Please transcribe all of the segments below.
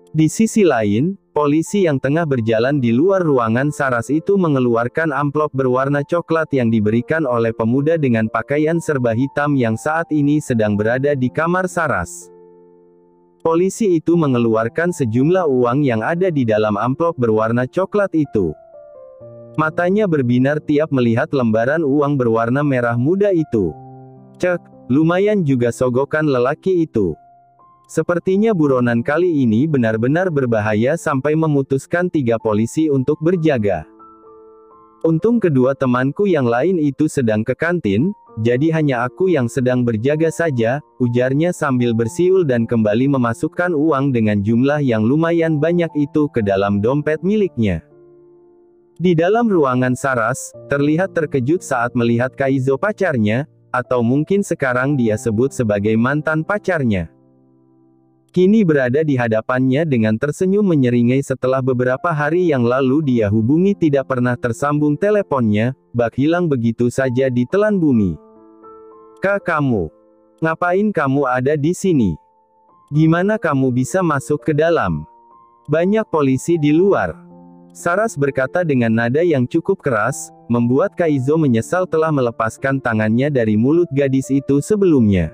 Di sisi lain, polisi yang tengah berjalan di luar ruangan Saras itu mengeluarkan amplop berwarna coklat yang diberikan oleh pemuda dengan pakaian serba hitam yang saat ini sedang berada di kamar Saras. Polisi itu mengeluarkan sejumlah uang yang ada di dalam amplop berwarna coklat itu. Matanya berbinar tiap melihat lembaran uang berwarna merah muda itu. Cek, lumayan juga sogokan lelaki itu. Sepertinya buronan kali ini benar-benar berbahaya sampai memutuskan 3 polisi untuk berjaga. Untung kedua temanku yang lain itu sedang ke kantin, jadi hanya aku yang sedang berjaga saja, ujarnya sambil bersiul dan kembali memasukkan uang dengan jumlah yang lumayan banyak itu ke dalam dompet miliknya. Di dalam ruangan Saras, terlihat terkejut saat melihat Kaizo pacarnya, atau mungkin sekarang dia sebut sebagai mantan pacarnya. Kini berada di hadapannya dengan tersenyum menyeringai setelah beberapa hari yang lalu dia hubungi tidak pernah tersambung teleponnya, bak hilang begitu saja ditelan bumi. "Kak, kamu. Ngapain kamu ada di sini? Gimana kamu bisa masuk ke dalam? Banyak polisi di luar." Saras berkata dengan nada yang cukup keras, membuat Kaizo menyesal telah melepaskan tangannya dari mulut gadis itu sebelumnya.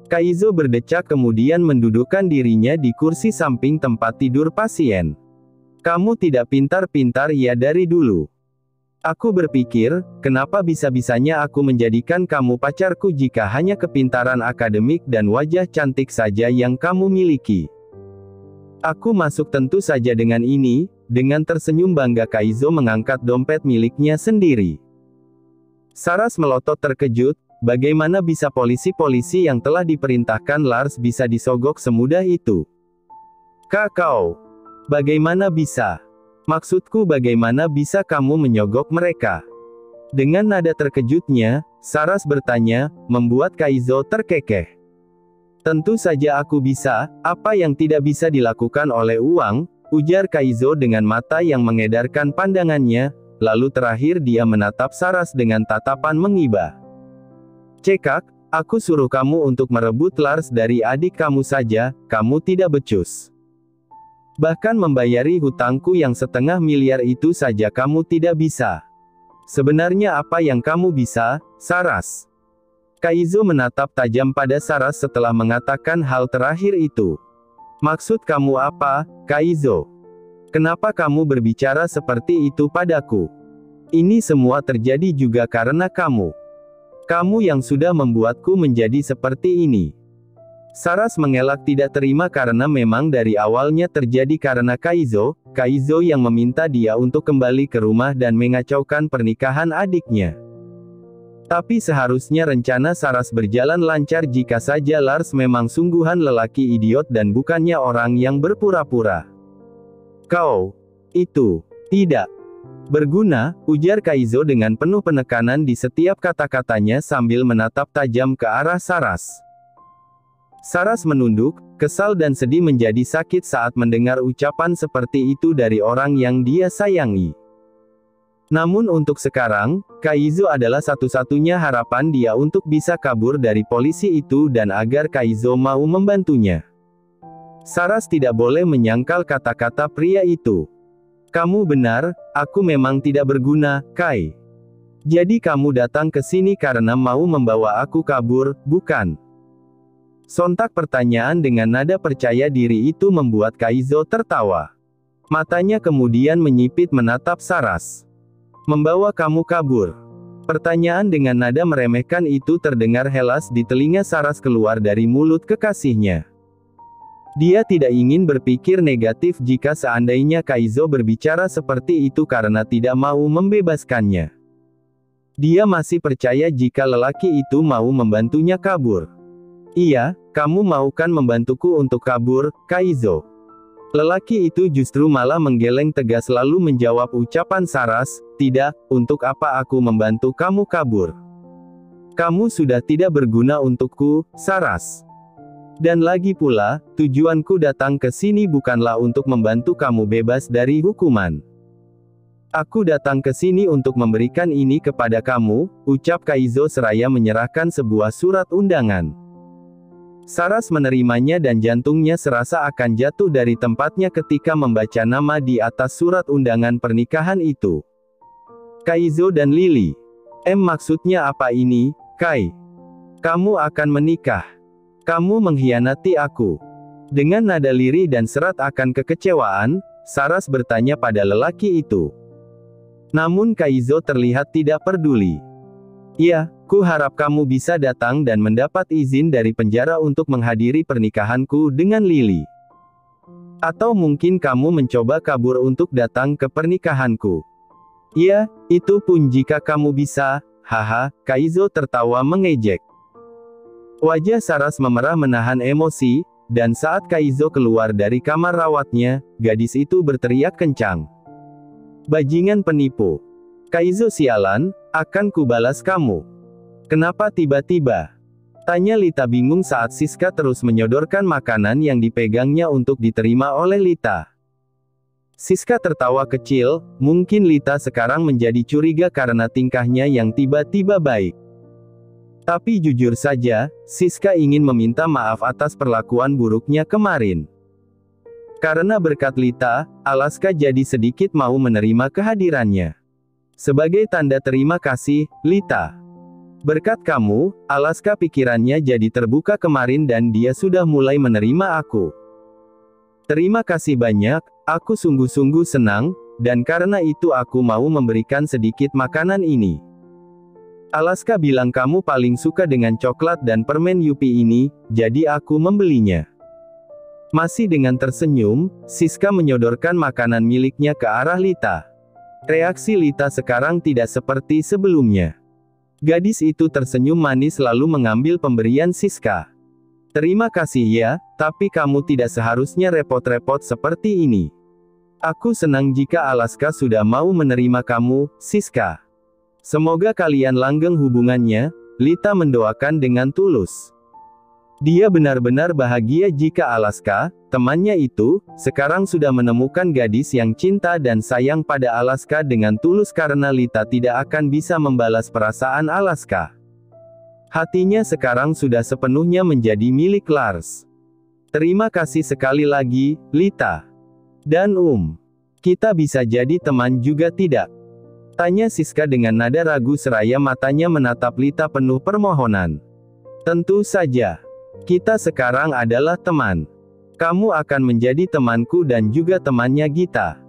Kaizo berdecak kemudian mendudukkan dirinya di kursi samping tempat tidur pasien. "Kamu tidak pintar-pintar ya dari dulu. Aku berpikir, kenapa bisa-bisanya aku menjadikan kamu pacarku jika hanya kepintaran akademik dan wajah cantik saja yang kamu miliki. Aku masuk tentu saja dengan ini." Dengan tersenyum bangga Kaizo mengangkat dompet miliknya sendiri. Saras melotot terkejut, bagaimana bisa polisi-polisi yang telah diperintahkan Lars bisa disogok semudah itu? "Kak, kau. Bagaimana bisa? Maksudku bagaimana bisa kamu menyogok mereka?" Dengan nada terkejutnya, Saras bertanya, membuat Kaizo terkekeh. "Tentu saja aku bisa, apa yang tidak bisa dilakukan oleh uang?" ujar Kaizo dengan mata yang mengedarkan pandangannya, lalu terakhir dia menatap Saras dengan tatapan mengiba. "Cekak, aku suruh kamu untuk merebut Lars dari adik kamu saja, kamu tidak becus. Bahkan membayari hutangku yang 1,5 miliar itu saja kamu tidak bisa. Sebenarnya apa yang kamu bisa, Saras?" Kaizo menatap tajam pada Saras setelah mengatakan hal terakhir itu. "Maksud kamu apa, Kaizo? Kenapa kamu berbicara seperti itu padaku? Ini semua terjadi juga karena kamu. Kamu yang sudah membuatku menjadi seperti ini." Saras mengelak tidak terima karena memang dari awalnya terjadi karena Kaizo yang meminta dia untuk kembali ke rumah dan mengacaukan pernikahan adiknya. Tapi seharusnya rencana Saras berjalan lancar jika saja Lars memang sungguhan lelaki idiot dan bukannya orang yang berpura-pura. "Kau itu tidak berguna," ujar Kaizo dengan penuh penekanan di setiap kata-katanya sambil menatap tajam ke arah Saras. Saras menunduk, kesal dan sedih menjadi sakit saat mendengar ucapan seperti itu dari orang yang dia sayangi. Namun untuk sekarang, Kaizo adalah satu-satunya harapan dia untuk bisa kabur dari polisi itu dan agar Kaizo mau membantunya. Saras tidak boleh menyangkal kata-kata pria itu. "Kamu benar, aku memang tidak berguna, Kai. Jadi kamu datang ke sini karena mau membawa aku kabur, bukan?" Sontak pertanyaan dengan nada percaya diri itu membuat Kaizo tertawa. Matanya kemudian menyipit menatap Saras. "Membawa kamu kabur?" Pertanyaan dengan nada meremehkan itu terdengar helas di telinga Saras keluar dari mulut kekasihnya. Dia tidak ingin berpikir negatif jika seandainya Kaizo berbicara seperti itu karena tidak mau membebaskannya. Dia masih percaya jika lelaki itu mau membantunya kabur. "Iya, kamu mau kan membantuku untuk kabur, Kaizo?" Lelaki itu justru malah menggeleng tegas lalu menjawab ucapan Saras, "Tidak, untuk apa aku membantu kamu kabur? Kamu sudah tidak berguna untukku, Saras. Dan lagi pula, tujuanku datang ke sini bukanlah untuk membantu kamu bebas dari hukuman. Aku datang ke sini untuk memberikan ini kepada kamu," ucap Kaizo seraya menyerahkan sebuah surat undangan. Saras menerimanya dan jantungnya serasa akan jatuh dari tempatnya ketika membaca nama di atas surat undangan pernikahan itu. Kaizo dan Lily. Maksudnya apa ini, Kai? Kamu akan menikah. Kamu mengkhianati aku. Dengan nada lirih dan serat akan kekecewaan, Saras bertanya pada lelaki itu. Namun Kaizo terlihat tidak peduli. Ya, ku harap kamu bisa datang dan mendapat izin dari penjara untuk menghadiri pernikahanku dengan Lily. Atau mungkin kamu mencoba kabur untuk datang ke pernikahanku. Ya, itu pun jika kamu bisa, haha, Kaizo tertawa mengejek. Wajah Saras memerah menahan emosi, dan saat Kaizo keluar dari kamar rawatnya, gadis itu berteriak kencang. Bajingan penipu. Kaizo sialan, akan kubalas kamu. Kenapa tiba-tiba? Tanya Lita bingung saat Siska terus menyodorkan makanan yang dipegangnya untuk diterima oleh Lita. Siska tertawa kecil, mungkin Lita sekarang menjadi curiga karena tingkahnya yang tiba-tiba baik. Tapi jujur saja, Siska ingin meminta maaf atas perlakuan buruknya kemarin. Karena berkat Lita, Alaska jadi sedikit mau menerima kehadirannya. Sebagai tanda terima kasih, Lita. Berkat kamu, Alaska pikirannya jadi terbuka kemarin dan dia sudah mulai menerima aku. Terima kasih banyak, aku sungguh-sungguh senang, dan karena itu aku mau memberikan sedikit makanan ini. Alaska bilang kamu paling suka dengan coklat dan permen Yupi ini, jadi aku membelinya. Masih dengan tersenyum, Siska menyodorkan makanan miliknya ke arah Lita. Reaksi Lita sekarang tidak seperti sebelumnya. Gadis itu tersenyum manis lalu mengambil pemberian Siska. Terima kasih ya, tapi kamu tidak seharusnya repot-repot seperti ini. Aku senang jika Alaska sudah mau menerima kamu, Siska. Semoga kalian langgeng hubungannya, Lita mendoakan dengan tulus. Dia benar-benar bahagia jika Alaska, temannya itu, sekarang sudah menemukan gadis yang cinta dan sayang pada Alaska dengan tulus karena Lita tidak akan bisa membalas perasaan Alaska. Hatinya sekarang sudah sepenuhnya menjadi milik Lars. Terima kasih sekali lagi, Lita. Dan kita bisa jadi teman juga tidak? Tanya Siska dengan nada ragu seraya matanya menatap Lita penuh permohonan. Tentu saja. Kita sekarang adalah teman. Kamu akan menjadi temanku dan juga temannya Gita.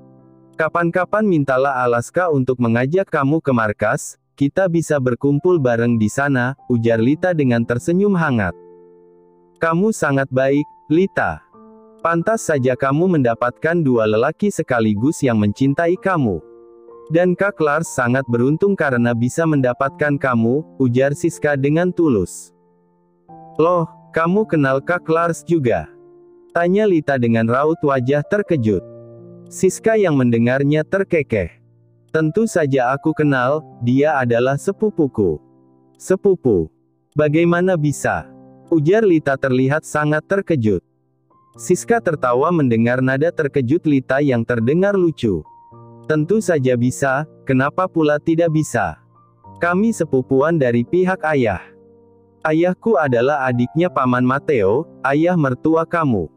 Kapan-kapan mintalah Alaska untuk mengajak kamu ke markas, kita bisa berkumpul bareng di sana, ujar Lita dengan tersenyum hangat. Kamu sangat baik, Lita. Pantas saja kamu mendapatkan dua lelaki sekaligus yang mencintai kamu. Dan Kak Lars sangat beruntung karena bisa mendapatkan kamu, ujar Siska dengan tulus. Loh, kamu kenal Kak Lars juga? Tanya Lita dengan raut wajah terkejut. Siska yang mendengarnya terkekeh. Tentu saja aku kenal, dia adalah sepupuku. Sepupu? Bagaimana bisa? Ujar Lita terlihat sangat terkejut. Siska tertawa mendengar nada terkejut Lita yang terdengar lucu. Tentu saja bisa, kenapa pula tidak bisa? Kami sepupuan dari pihak ayah. Ayahku adalah adiknya Paman Mateo, ayah mertua kamu.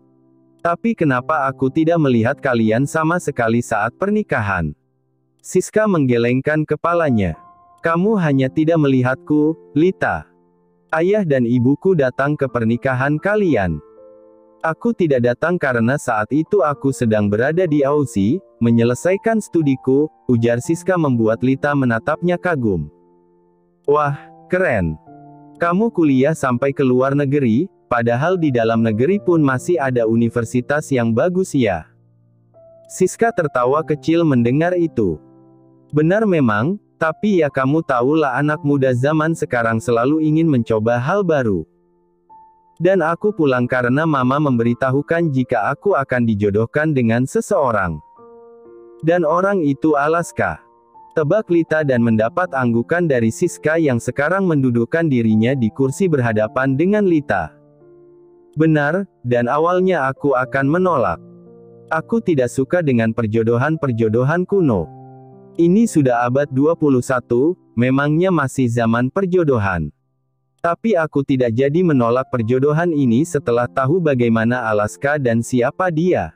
Tapi kenapa aku tidak melihat kalian sama sekali saat pernikahan? Siska menggelengkan kepalanya. Kamu hanya tidak melihatku, Lita. Ayah dan ibuku datang ke pernikahan kalian. Aku tidak datang karena saat itu aku sedang berada di Aussie, menyelesaikan studiku, ujar Siska membuat Lita menatapnya kagum. Wah, keren. Kamu kuliah sampai ke luar negeri, padahal di dalam negeri pun masih ada universitas yang bagus ya. Siska tertawa kecil mendengar itu. Benar memang, tapi ya kamu tahulah anak muda zaman sekarang selalu ingin mencoba hal baru. Dan aku pulang karena mama memberitahukan jika aku akan dijodohkan dengan seseorang. Dan orang itu Alaska. Tebak Lita dan mendapat anggukan dari Siska yang sekarang mendudukkan dirinya di kursi berhadapan dengan Lita. Benar, dan awalnya aku akan menolak. Aku tidak suka dengan perjodohan-perjodohan kuno. Ini sudah abad 21, memangnya masih zaman perjodohan. Tapi aku tidak jadi menolak perjodohan ini setelah tahu bagaimana Alaska dan siapa dia.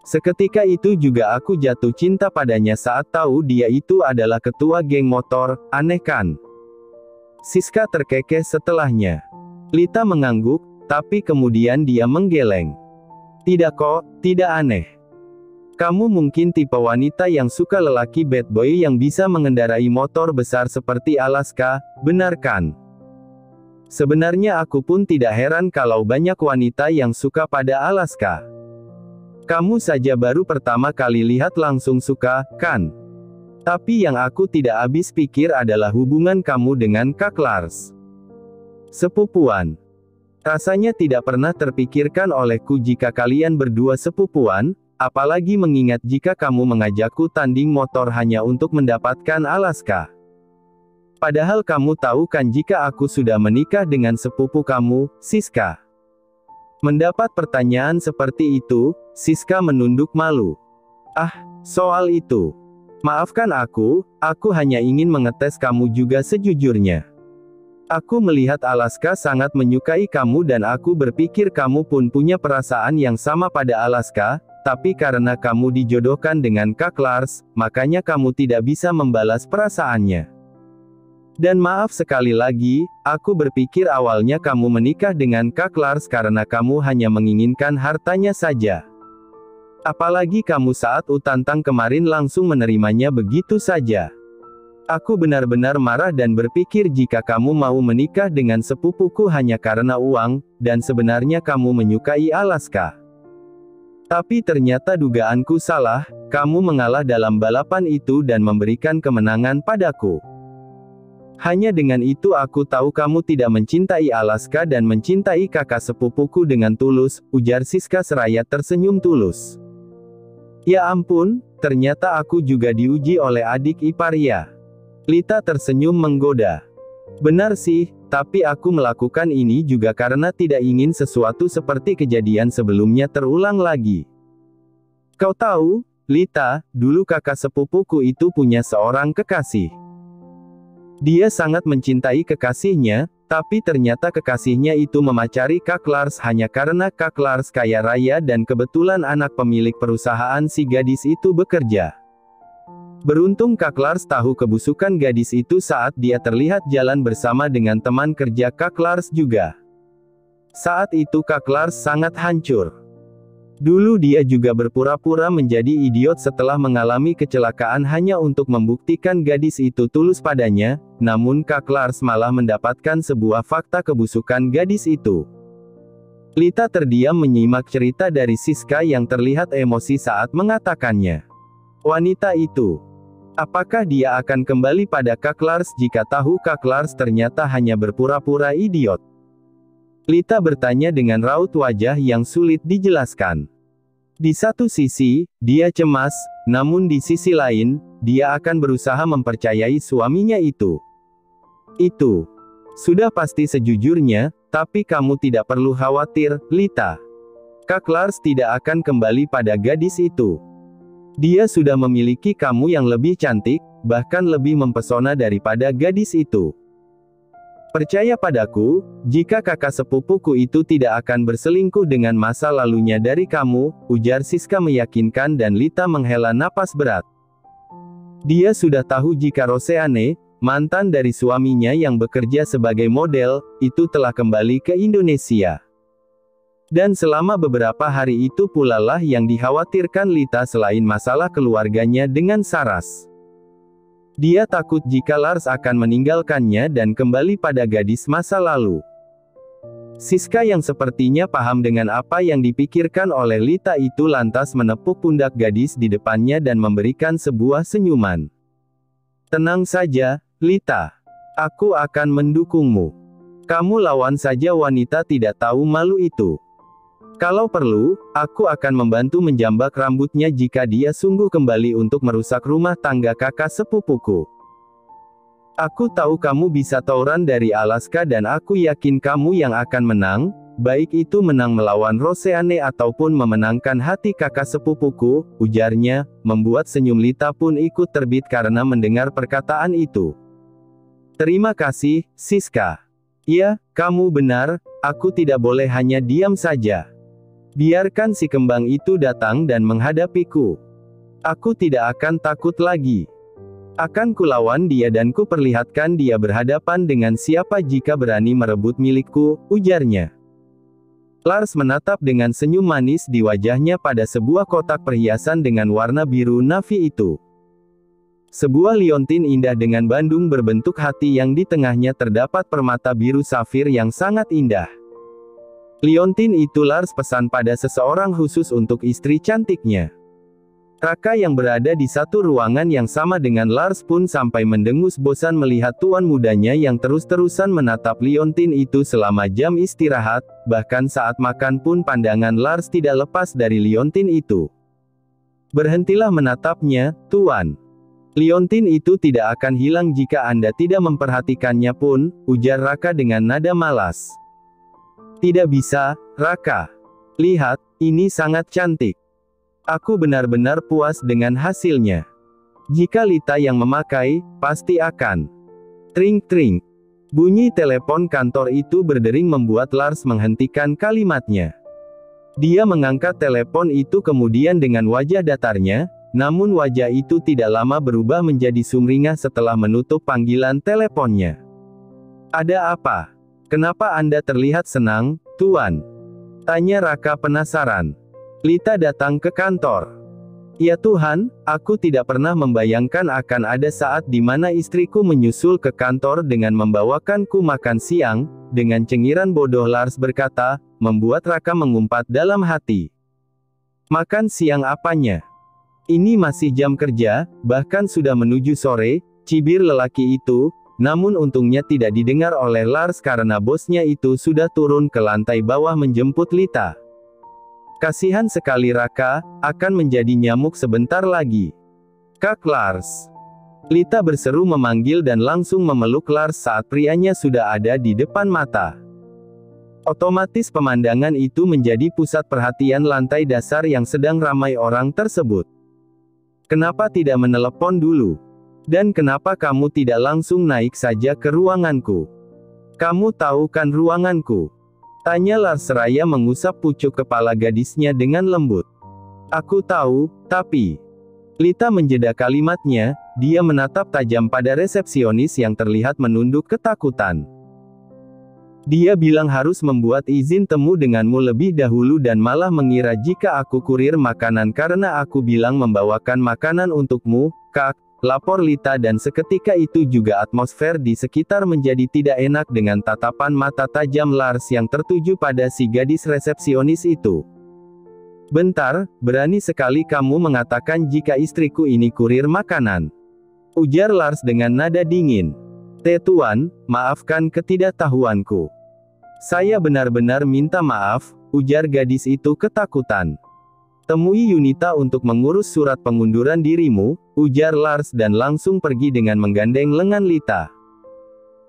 Seketika itu juga aku jatuh cinta padanya saat tahu dia itu adalah ketua geng motor, aneh kan? Siska terkekeh setelahnya. Lita mengangguk, tapi kemudian dia menggeleng. Tidak kok, tidak aneh. Kamu mungkin tipe wanita yang suka lelaki bad boy yang bisa mengendarai motor besar seperti Alaska, benar kan? Sebenarnya aku pun tidak heran kalau banyak wanita yang suka pada Alaska. Kamu saja baru pertama kali lihat langsung suka, kan? Tapi yang aku tidak habis pikir adalah hubungan kamu dengan Kak Lars. Sepupuan. Rasanya tidak pernah terpikirkan olehku jika kalian berdua sepupuan, apalagi mengingat jika kamu mengajakku tanding motor hanya untuk mendapatkan Alaska. Padahal kamu tahu kan jika aku sudah menikah dengan sepupu kamu, Siska. Mendapat pertanyaan seperti itu, Siska menunduk malu. Ah, soal itu. Maafkan aku hanya ingin mengetes kamu juga sejujurnya. Aku melihat Alaska sangat menyukai kamu dan aku berpikir kamu pun punya perasaan yang sama pada Alaska, tapi karena kamu dijodohkan dengan Kak Lars, makanya kamu tidak bisa membalas perasaannya. Dan maaf sekali lagi, aku berpikir awalnya kamu menikah dengan Kak Lars karena kamu hanya menginginkan hartanya saja. Apalagi kamu saat Utantang kemarin langsung menerimanya begitu saja. Aku benar-benar marah dan berpikir jika kamu mau menikah dengan sepupuku hanya karena uang, dan sebenarnya kamu menyukai Alaska. Tapi ternyata dugaanku salah, kamu mengalah dalam balapan itu dan memberikan kemenangan padaku. Hanya dengan itu aku tahu kamu tidak mencintai Alaska dan mencintai kakak sepupuku dengan tulus, ujar Siska seraya tersenyum tulus. Ya ampun, ternyata aku juga diuji oleh adik iparnya. Lita tersenyum menggoda. Benar sih, tapi aku melakukan ini juga karena tidak ingin sesuatu seperti kejadian sebelumnya terulang lagi. Kau tahu, Lita, dulu kakak sepupuku itu punya seorang kekasih. Dia sangat mencintai kekasihnya, tapi ternyata kekasihnya itu memacari Kak Lars hanya karena Kak Lars kaya raya dan kebetulan anak pemilik perusahaan si gadis itu bekerja. Beruntung Kak Lars tahu kebusukan gadis itu saat dia terlihat jalan bersama dengan teman kerja Kak Lars juga. Saat itu Kak Lars sangat hancur. Dulu dia juga berpura-pura menjadi idiot setelah mengalami kecelakaan hanya untuk membuktikan gadis itu tulus padanya, namun Kak Lars malah mendapatkan sebuah fakta kebusukan gadis itu. Lita terdiam menyimak cerita dari Siska yang terlihat emosi saat mengatakannya. Wanita itu. Apakah dia akan kembali pada Kak Lars jika tahu Kak Lars ternyata hanya berpura-pura idiot? Lita bertanya dengan raut wajah yang sulit dijelaskan. Di satu sisi, dia cemas, namun di sisi lain, dia akan berusaha mempercayai suaminya itu. Itu sudah pasti sejujurnya, tapi kamu tidak perlu khawatir, Lita. Kak Lars tidak akan kembali pada gadis itu. Dia sudah memiliki kamu yang lebih cantik, bahkan lebih mempesona daripada gadis itu. Percaya padaku, jika kakak sepupuku itu tidak akan berselingkuh dengan masa lalunya dari kamu, ujar Siska meyakinkan dan Lita menghela napas berat. Dia sudah tahu jika Roseanne, mantan dari suaminya yang bekerja sebagai model, itu telah kembali ke Indonesia. Dan selama beberapa hari itu pula lah yang dikhawatirkan Lita selain masalah keluarganya dengan Saras. Dia takut jika Lars akan meninggalkannya dan kembali pada gadis masa lalu. Siska yang sepertinya paham dengan apa yang dipikirkan oleh Lita itu lantas menepuk pundak gadis di depannya dan memberikan sebuah senyuman. Tenang saja, Lita. Aku akan mendukungmu. Kamu lawan saja wanita tidak tahu malu itu. Kalau perlu, aku akan membantu menjambak rambutnya jika dia sungguh kembali untuk merusak rumah tangga kakak sepupuku. Aku tahu kamu bisa tauran dari Alaska dan aku yakin kamu yang akan menang, baik itu menang melawan Roseanne ataupun memenangkan hati kakak sepupuku, ujarnya, membuat senyum Lita pun ikut terbit karena mendengar perkataan itu. Terima kasih, Siska. Ya, kamu benar, aku tidak boleh hanya diam saja. Biarkan si kembang itu datang dan menghadapiku. Aku tidak akan takut lagi. Akan kulawan dia dan kuperlihatkan dia berhadapan dengan siapa jika berani merebut milikku, ujarnya. Lars menatap dengan senyum manis di wajahnya pada sebuah kotak perhiasan dengan warna biru navy itu. Sebuah liontin indah dengan bandung berbentuk hati yang di tengahnya terdapat permata biru safir yang sangat indah. Liontin itu Lars pesan pada seseorang khusus untuk istri cantiknya. Raka yang berada di satu ruangan yang sama dengan Lars pun sampai mendengus bosan melihat tuan mudanya yang terus-terusan menatap liontin itu selama jam istirahat, bahkan saat makan pun pandangan Lars tidak lepas dari liontin itu. Berhentilah menatapnya, tuan. Liontin itu tidak akan hilang jika Anda tidak memperhatikannya pun, ujar Raka dengan nada malas. Tidak bisa, Raka. Lihat, ini sangat cantik. Aku benar-benar puas dengan hasilnya. Jika Lita yang memakai, pasti akan. Tring-tring. Bunyi telepon kantor itu berdering membuat Lars menghentikan kalimatnya. Dia mengangkat telepon itu kemudian dengan wajah datarnya, namun wajah itu tidak lama berubah menjadi sumringah setelah menutup panggilan teleponnya. Ada apa? Kenapa Anda terlihat senang, Tuan? Tanya Raka penasaran. Lita datang ke kantor. Ya Tuhan, aku tidak pernah membayangkan akan ada saat di mana istriku menyusul ke kantor dengan membawakanku makan siang, dengan cengiran bodoh Lars berkata, membuat Raka mengumpat dalam hati. Makan siang apanya? Ini masih jam kerja, bahkan sudah menuju sore, cibir lelaki itu, namun untungnya tidak didengar oleh Lars karena bosnya itu sudah turun ke lantai bawah menjemput Lita. Kasihan sekali Raka, akan menjadi nyamuk sebentar lagi. Kak Lars. Lita berseru memanggil dan langsung memeluk Lars saat prianya sudah ada di depan mata. Otomatis pemandangan itu menjadi pusat perhatian lantai dasar yang sedang ramai orang tersebut. Kenapa tidak menelepon dulu? Dan kenapa kamu tidak langsung naik saja ke ruanganku? Kamu tahu kan ruanganku? Tanya Lars seraya mengusap pucuk kepala gadisnya dengan lembut. Aku tahu, tapi... Lita menjeda kalimatnya, dia menatap tajam pada resepsionis yang terlihat menunduk ketakutan. Dia bilang harus membuat izin temu denganmu lebih dahulu dan malah mengira jika aku kurir makanan karena aku bilang membawakan makanan untukmu, Kak. Lapor Lita dan seketika itu juga atmosfer di sekitar menjadi tidak enak dengan tatapan mata tajam Lars yang tertuju pada si gadis resepsionis itu. Bentar, berani sekali kamu mengatakan jika istriku ini kurir makanan. Ujar Lars dengan nada dingin. Tuan, maafkan ketidaktahuanku. Saya benar-benar minta maaf, ujar gadis itu ketakutan. Temui Yunita untuk mengurus surat pengunduran dirimu, ujar Lars dan langsung pergi dengan menggandeng lengan Lita.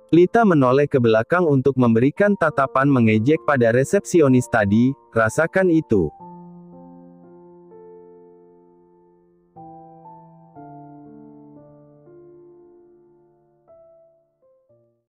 Lita menoleh ke belakang untuk memberikan tatapan mengejek pada resepsionis tadi, rasakan itu.